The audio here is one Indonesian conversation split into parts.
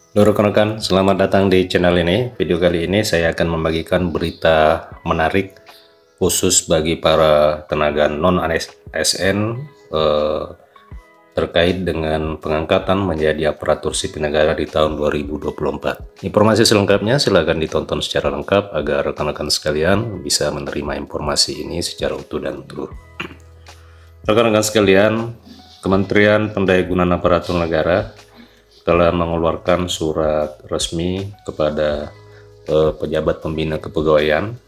Halo rekan-rekan, selamat datang di channel ini. Video kali ini saya akan membagikan berita menarik khusus bagi para tenaga non-ASN terkait dengan pengangkatan menjadi aparatur sipil negara di tahun 2024. Informasi selengkapnya silakan ditonton secara lengkap agar rekan-rekan sekalian bisa menerima informasi ini secara utuh dan telur. Rekan-rekan sekalian, Kementerian Pendayagunaan Aparatur Negara telah mengeluarkan surat resmi kepada pejabat pembina kepegawaian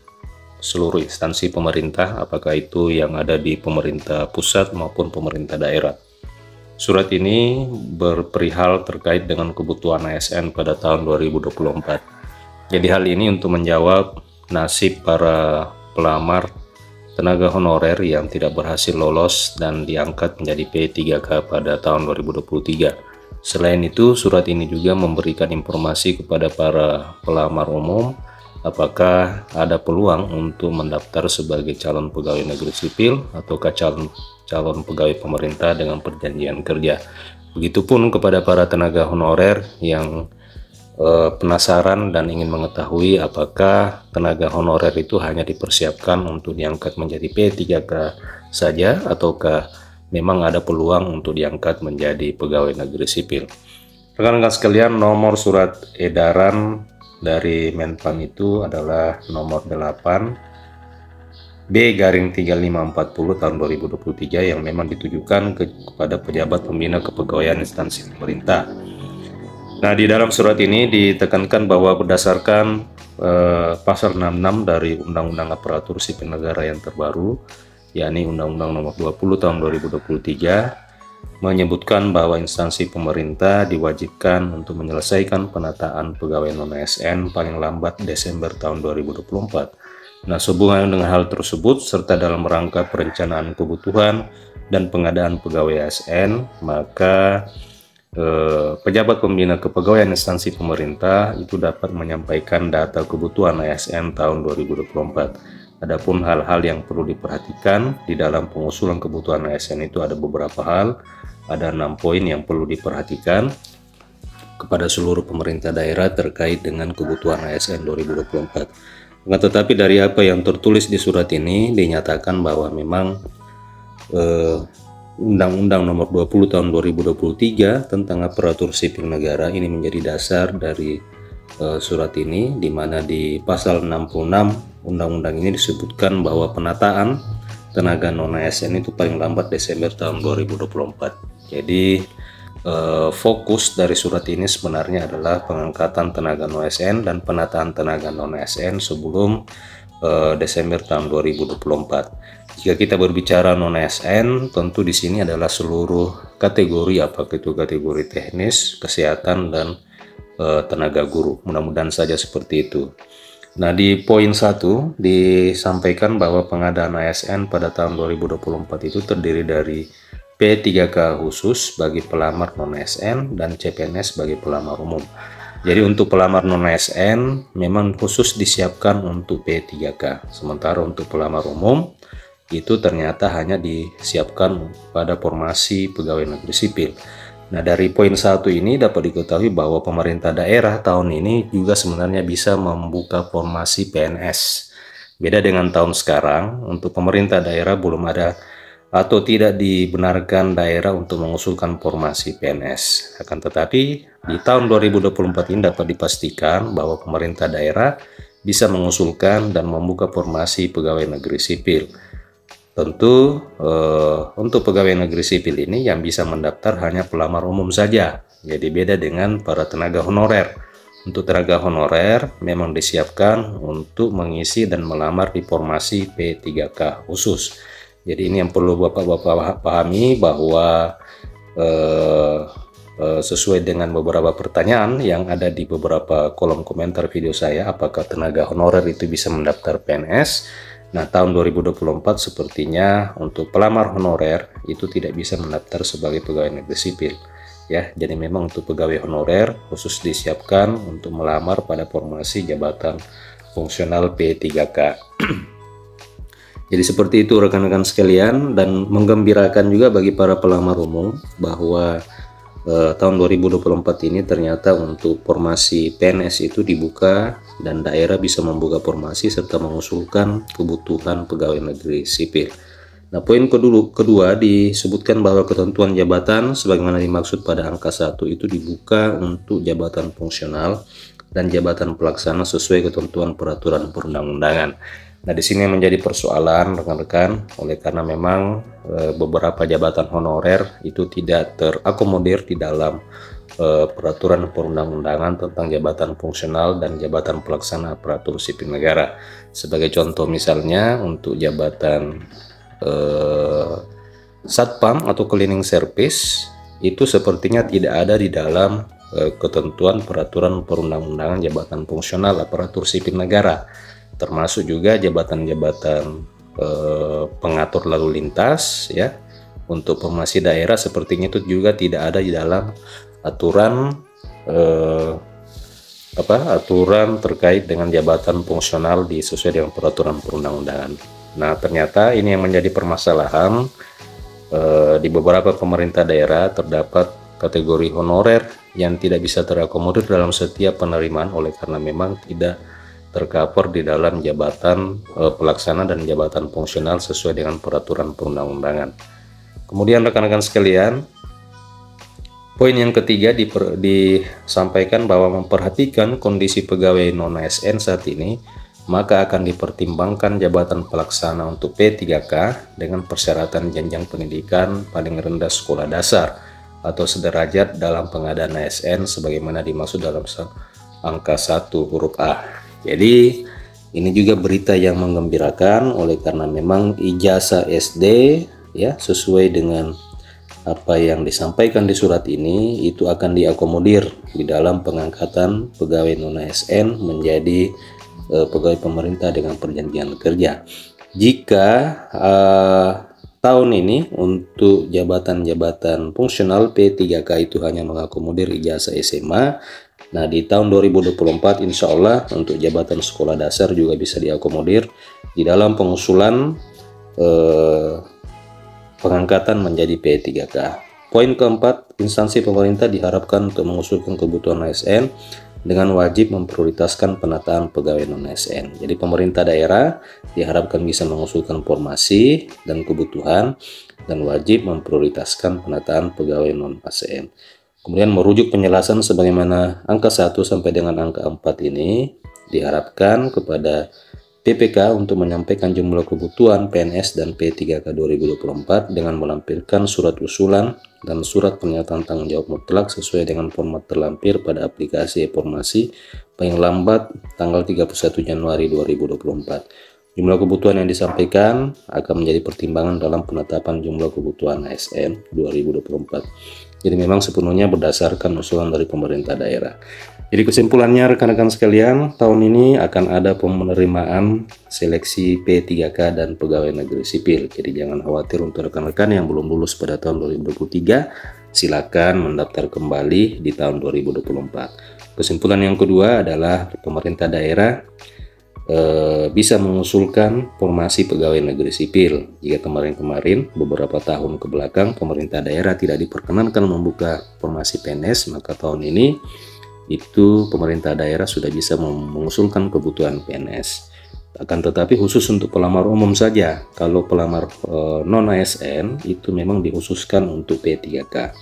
seluruh instansi pemerintah, apakah itu yang ada di pemerintah pusat maupun pemerintah daerah. Surat ini berperihal terkait dengan kebutuhan ASN pada tahun 2024. Jadi hal ini untuk menjawab nasib para pelamar tenaga honorer yang tidak berhasil lolos dan diangkat menjadi P3K pada tahun 2023. Selain itu, surat ini juga memberikan informasi kepada para pelamar umum apakah ada peluang untuk mendaftar sebagai calon pegawai negeri sipil ataukah calon pegawai pemerintah dengan perjanjian kerja. Begitupun kepada para tenaga honorer yang penasaran dan ingin mengetahui apakah tenaga honorer itu hanya dipersiapkan untuk diangkat menjadi P3K saja ataukah memang ada peluang untuk diangkat menjadi pegawai negeri sipil. Rekan-rekan sekalian, nomor surat edaran dari Menpan itu adalah nomor 8 B/3540 tahun 2023 yang memang ditujukan kepada pejabat pembina kepegawaian instansi pemerintah. Nah, di dalam surat ini ditekankan bahwa berdasarkan pasal 66 dari Undang-Undang Aparatur Sipil Negara yang terbaru, yakni Undang-Undang Nomor 20 Tahun 2023, menyebutkan bahwa instansi pemerintah diwajibkan untuk menyelesaikan penataan pegawai non-ASN paling lambat Desember tahun 2024. Nah, sehubungan dengan hal tersebut serta dalam rangka perencanaan kebutuhan dan pengadaan pegawai ASN, maka pejabat pembina kepegawaian instansi pemerintah itu dapat menyampaikan data kebutuhan ASN tahun 2024. Adapun hal-hal yang perlu diperhatikan di dalam pengusulan kebutuhan ASN itu ada beberapa hal, ada 6 poin yang perlu diperhatikan kepada seluruh pemerintah daerah terkait dengan kebutuhan ASN 2024. Tetapi dari apa yang tertulis di surat ini dinyatakan bahwa memang Undang-Undang Nomor 20 Tahun 2023 tentang aparatur sipil negara ini menjadi dasar dari surat ini, di mana di pasal 66 undang-undang ini disebutkan bahwa penataan tenaga non-ASN itu paling lambat Desember tahun 2024. Jadi fokus dari surat ini sebenarnya adalah pengangkatan tenaga non-ASN dan penataan tenaga non-ASN sebelum Desember tahun 2024. Jika kita berbicara non-ASN, tentu di sini adalah seluruh kategori, apakah itu kategori teknis, kesehatan, dan tenaga guru. Mudah-mudahan saja seperti itu. Nah, di poin 1 disampaikan bahwa pengadaan ASN pada tahun 2024 itu terdiri dari P3K khusus bagi pelamar non-ASN dan CPNS bagi pelamar umum. Jadi untuk pelamar non-ASN memang khusus disiapkan untuk P3K, sementara untuk pelamar umum itu ternyata hanya disiapkan pada formasi pegawai negeri sipil. Nah, dari poin 1 ini dapat diketahui bahwa pemerintah daerah tahun ini juga sebenarnya bisa membuka formasi PNS. Beda dengan tahun sekarang, untuk pemerintah daerah belum ada atau tidak dibenarkan daerah untuk mengusulkan formasi PNS. Akan tetapi, di tahun 2024 ini dapat dipastikan bahwa pemerintah daerah bisa mengusulkan dan membuka formasi pegawai negeri sipil. Tentu untuk pegawai negeri sipil ini yang bisa mendaftar hanya pelamar umum saja. Jadi beda dengan para tenaga honorer. Untuk tenaga honorer memang disiapkan untuk mengisi dan melamar di formasi P3K khusus. Jadi ini yang perlu Bapak-bapak pahami bahwa sesuai dengan beberapa pertanyaan yang ada di beberapa kolom komentar video saya, apakah tenaga honorer itu bisa mendaftar PNS? Nah, tahun 2024 sepertinya untuk pelamar honorer itu tidak bisa mendaftar sebagai pegawai negeri sipil. Ya, jadi memang untuk pegawai honorer khusus disiapkan untuk melamar pada formasi jabatan fungsional P3K. Jadi seperti itu rekan-rekan sekalian, dan menggembirakan juga bagi para pelamar umum bahwa tahun 2024 ini ternyata untuk formasi PNS itu dibuka dan daerah bisa membuka formasi serta mengusulkan kebutuhan pegawai negeri sipil. Nah, poin kedua disebutkan bahwa ketentuan jabatan sebagaimana dimaksud pada angka 1 itu dibuka untuk jabatan fungsional dan jabatan pelaksana sesuai ketentuan peraturan perundang-undangan. Nah, di sini menjadi persoalan rekan-rekan oleh karena memang beberapa jabatan honorer itu tidak terakomodir di dalam peraturan perundang-undangan tentang jabatan fungsional dan jabatan pelaksana aparatur sipil negara. Sebagai contoh misalnya untuk jabatan satpam atau cleaning service itu sepertinya tidak ada di dalam ketentuan peraturan perundang-undangan jabatan fungsional aparatur sipil negara, termasuk juga jabatan-jabatan pengatur lalu lintas ya. Untuk formasi daerah sepertinya itu juga tidak ada di dalam aturan aturan terkait dengan jabatan fungsional sesuai dengan peraturan perundang-undangan. Nah, ternyata ini yang menjadi permasalahan di beberapa pemerintah daerah terdapat kategori honorer yang tidak bisa terakomodir dalam setiap penerimaan oleh karena memang tidak tercover di dalam jabatan pelaksana dan jabatan fungsional sesuai dengan peraturan perundang-undangan. Kemudian rekan-rekan sekalian, poin yang ketiga disampaikan bahwa memperhatikan kondisi pegawai non-ASN saat ini, maka akan dipertimbangkan jabatan pelaksana untuk P3K dengan persyaratan jenjang pendidikan paling rendah sekolah dasar atau sederajat dalam pengadaan ASN sebagaimana dimaksud dalam angka 1 huruf A. Jadi ini juga berita yang menggembirakan oleh karena memang ijazah SD ya sesuai dengan apa yang disampaikan di surat ini itu akan diakomodir di dalam pengangkatan pegawai non-ASN menjadi pegawai pemerintah dengan perjanjian kerja. Jika tahun ini untuk jabatan-jabatan fungsional P3K itu hanya mengakomodir ijazah SMA, nah di tahun 2024 insya Allah untuk jabatan sekolah dasar juga bisa diakomodir di dalam pengusulan pengangkatan menjadi P3K. Poin keempat, instansi pemerintah diharapkan untuk mengusulkan kebutuhan ASN dengan wajib memprioritaskan penataan pegawai non-ASN. Jadi pemerintah daerah diharapkan bisa mengusulkan formasi dan kebutuhan dan wajib memprioritaskan penataan pegawai non-ASN. Kemudian merujuk penjelasan sebagaimana angka 1 sampai dengan angka 4 ini diharapkan kepada PPK untuk menyampaikan jumlah kebutuhan PNS dan P3K 2024 dengan melampirkan surat usulan dan surat pernyataan tanggung jawab mutlak sesuai dengan format terlampir pada aplikasi e-formasi paling lambat tanggal 31 Januari 2024. Jumlah kebutuhan yang disampaikan akan menjadi pertimbangan dalam penetapan jumlah kebutuhan ASN 2024. Jadi memang sepenuhnya berdasarkan usulan dari pemerintah daerah. Jadi kesimpulannya rekan-rekan sekalian, tahun ini akan ada penerimaan seleksi P3K dan pegawai negeri sipil. Jadi jangan khawatir untuk rekan-rekan yang belum lulus pada tahun 2023, silakan mendaftar kembali di tahun 2024. Kesimpulan yang kedua adalah pemerintah daerah bisa mengusulkan formasi pegawai negeri sipil. Jika kemarin-kemarin beberapa tahun ke belakang pemerintah daerah tidak diperkenankan membuka formasi PNS, maka tahun ini itu pemerintah daerah sudah bisa mengusulkan kebutuhan PNS. Akan tetapi khusus untuk pelamar umum saja. Kalau pelamar non-ASN itu memang dikhususkan untuk P3K.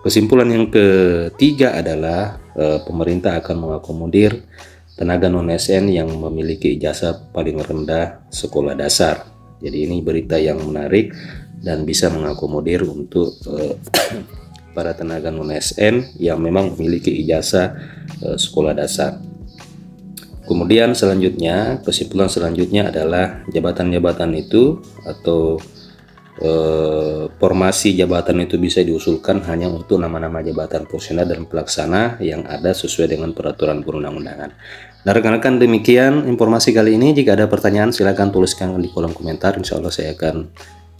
Kesimpulan yang ketiga adalah pemerintah akan mengakomodir tenaga non-ASN yang memiliki ijazah paling rendah sekolah dasar. Jadi ini berita yang menarik dan bisa mengakomodir untuk para tenaga non-ASN yang memang memiliki ijazah sekolah dasar. Kemudian selanjutnya, kesimpulan selanjutnya adalah jabatan-jabatan itu atau formasi jabatan itu bisa diusulkan hanya untuk nama-nama jabatan fungsional dan pelaksana yang ada sesuai dengan peraturan perundang-undangan. Nah rekan-rekan, demikian informasi kali ini. Jika ada pertanyaan silahkan tuliskan di kolom komentar. Insya Allah saya akan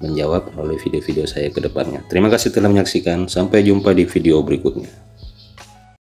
menjawab oleh video-video saya ke depannya. Terima kasih telah menyaksikan. Sampai jumpa di video berikutnya.